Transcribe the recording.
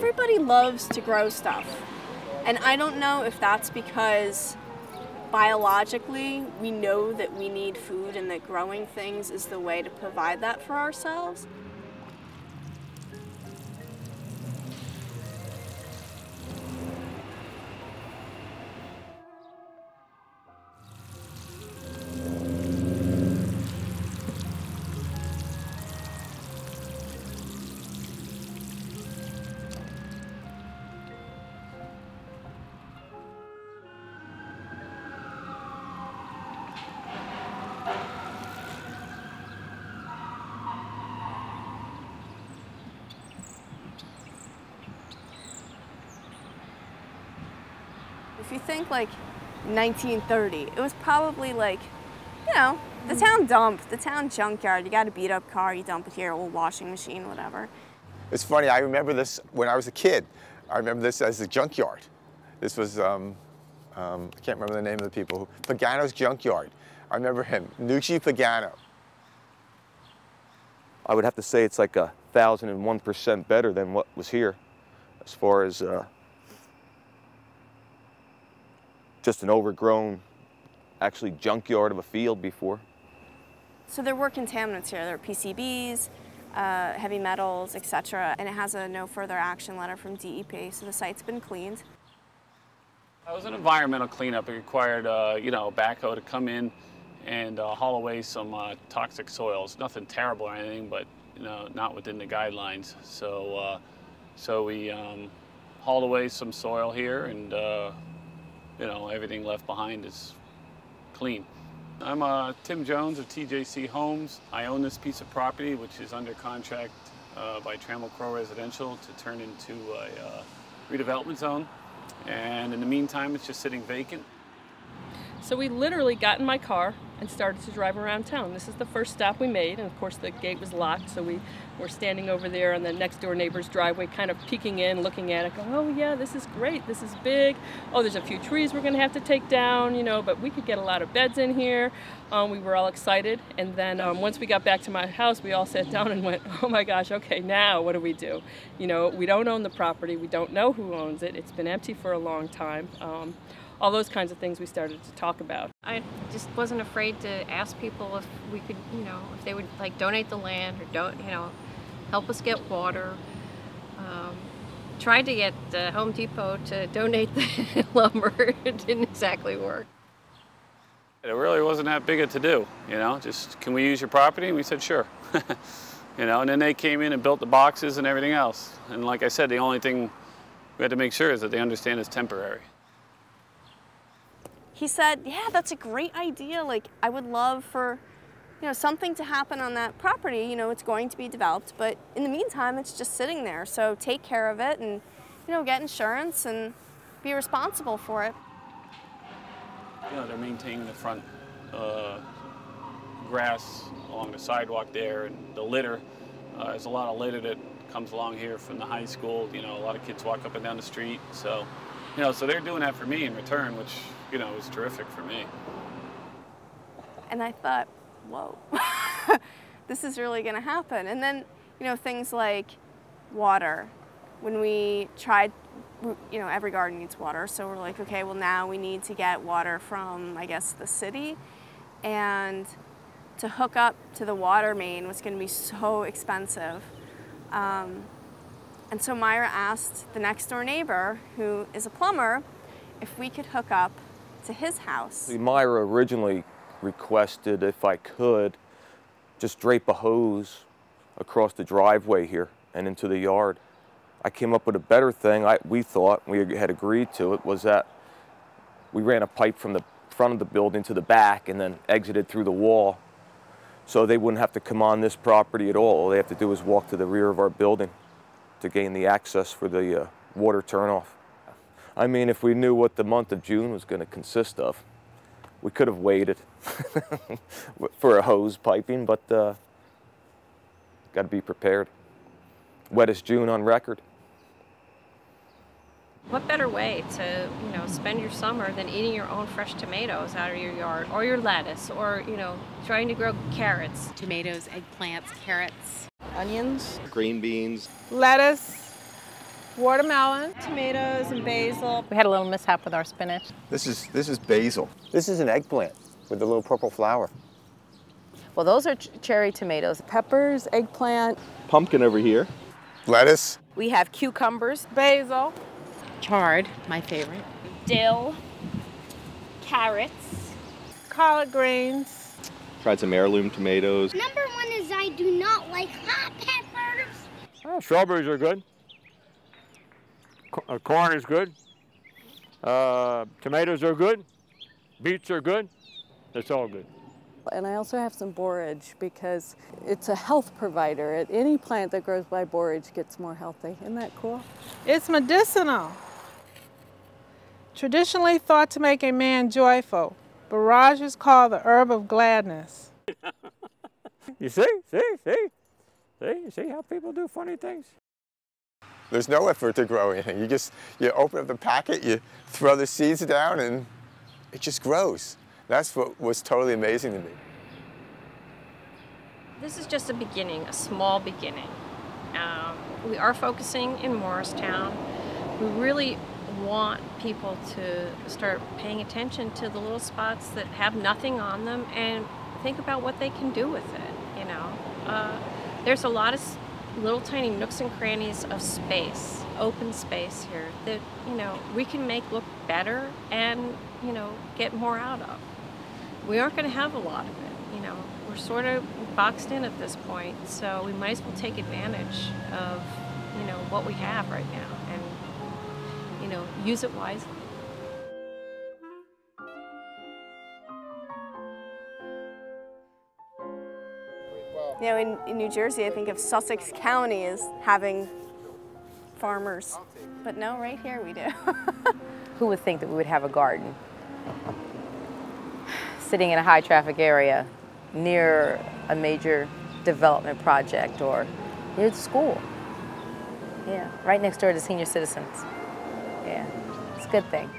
Everybody loves to grow stuff. And I don't know if that's because biologically we know that we need food and that growing things is the way to provide that for ourselves. If you think like 1930, it was probably like, you know, the town dump, the town junkyard. You got a beat up car, you dump it here, old washing machine, whatever. It's funny, I remember this when I was a kid. I remember this as a junkyard. This was, I can't remember the name of the people. Pagano's junkyard. I remember him, Nucci Pagano. I would have to say it's like 1,001% better than what was here as far as just an overgrown, actually junkyard of a field before. So there were contaminants here. There were PCBs, heavy metals, etc. And it has a no further action letter from DEP, so the site's been cleaned. It was an environmental cleanup. It required, you know, a backhoe to come in and haul away some toxic soils. Nothing terrible or anything, but you know, not within the guidelines. So, we hauled away some soil here, and you know, everything left behind is clean. I'm Tim Jones of TJC Homes. I own this piece of property, which is under contract by Trammell Crow Residential to turn into a redevelopment zone. And in the meantime, it's just sitting vacant. So we literally got in my car and started to drive around town. This is the first stop we made, and of course the gate was locked, so we were standing over there on the next door neighbor's driveway, kind of peeking in, looking at it, going, oh yeah, this is great, this is big. Oh, there's a few trees we're gonna have to take down, you know, but we could get a lot of beds in here. We were all excited, and then once we got back to my house, we all sat down and went, oh my gosh, okay, now what do we do? You know, we don't own the property, we don't know who owns it, it's been empty for a long time. All those kinds of things we started to talk about. I just wasn't afraid to ask people if we could, you know, if they would like donate the land or don't, you know, help us get water. Tried to get Home Depot to donate the lumber. It didn't exactly work. It really wasn't that big a to-do, you know, just, can we use your property? And we said, sure. You know, and then they came in and built the boxes and everything else. And like I said, the only thing we had to make sure is that they understand it's temporary. He said, yeah, that's a great idea. Like, I would love for, you know, something to happen on that property. You know, it's going to be developed, but in the meantime, it's just sitting there. So take care of it and, you know, get insurance and be responsible for it. You know, they're maintaining the front grass along the sidewalk there, and the litter. There's a lot of litter that comes along here from the high school. You know, a lot of kids walk up and down the street. So, you know, so they're doing that for me in return, which, you know, is terrific for me. And I thought, whoa, this is really going to happen. And then, you know, things like water. When we tried, you know, every garden needs water, so we're like, okay, well now we need to get water from, I guess, the city. And to hook up to the water main was going to be so expensive. And so Myra asked the next door neighbor, who is a plumber, if we could hook up to his house. Myra originally requested if I could just drape a hose across the driveway here and into the yard. I came up with a better thing. We thought, we had agreed to it, was that we ran a pipe from the front of the building to the back and then exited through the wall, so they wouldn't have to come on this property at all. All they have to do is walk to the rear of our building to gain the access for the water turnoff. I mean, if we knew what the month of June was going to consist of, we could have waited for a hose piping, but got to be prepared. Wettest June on record. What better way to, you know, spend your summer than eating your own fresh tomatoes out of your yard, or your lettuce, or, you know, trying to grow carrots. Tomatoes, eggplants, carrots. Onions. Green beans. Lettuce. watermelon, tomatoes, and basil. We had a little mishap with our spinach. This is basil. This is an eggplant with a little purple flower. Well, those are cherry tomatoes. Peppers, eggplant. Pumpkin over here. Lettuce. We have cucumbers. Basil. Chard, my favorite. Dill, carrots, Collard greens. Tried some heirloom tomatoes. Number one is I do not like hot peppers. Oh, strawberries are good. Corn is good. Tomatoes are good. Beets are good. It's all good. And I also have some borage because it's a health provider. Any plant that grows by borage gets more healthy. Isn't that cool? It's medicinal. Traditionally thought to make a man joyful, borage is called the herb of gladness. You see how people do funny things? There's no effort to grow anything. You open up the packet, you throw the seeds down, and it just grows. That's what was totally amazing to me. This is just a beginning, a small beginning. We are focusing in Morristown. We really want people to start paying attention to the little spots that have nothing on them and think about what they can do with it, you know. There's a lot of little tiny nooks and crannies of space, open space here that, you know, we can make look better and, you know, get more out of. We aren't going to have a lot of it, you know. We're sort of boxed in at this point, so we might as well take advantage of, you know, what we have right now and, you know, use it wisely. You know, in New Jersey, I think of Sussex County as having farmers, but no, right here we do. Who would think that we would have a garden sitting in a high traffic area near a major development project or near the school? Yeah, right next door to senior citizens. Yeah, it's a good thing.